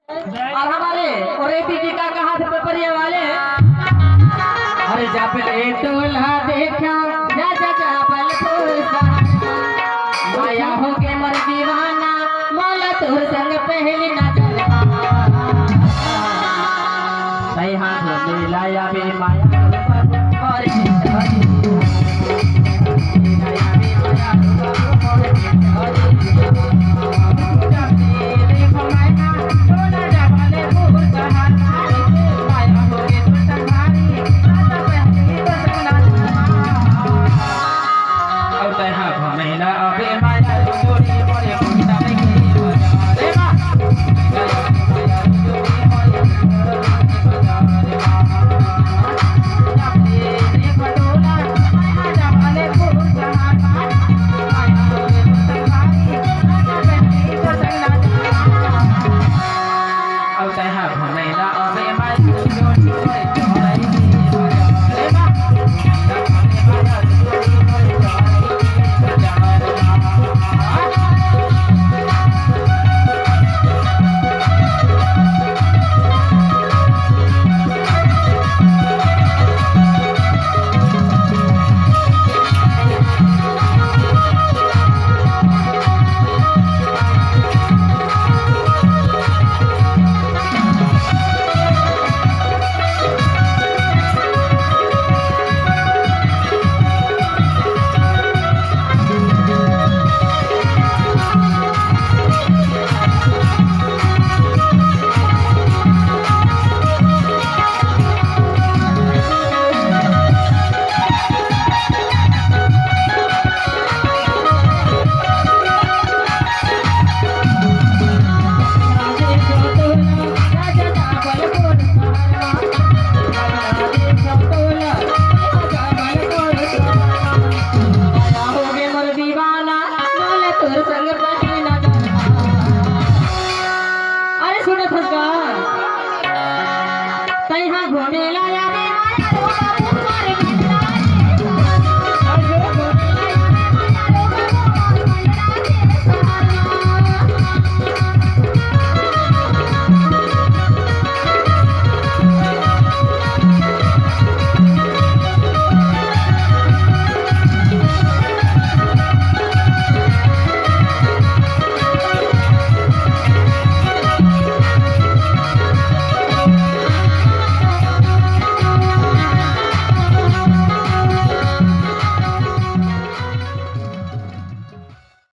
और हमारे ओरेपी जी का कहा थे पेपरिया वाले, अरे जब ले दूल्हा देखा जा जा जा बल माया हो के मर दीवाना मौला तोर संग पहली नजर सही हाथ मिलाया बे माया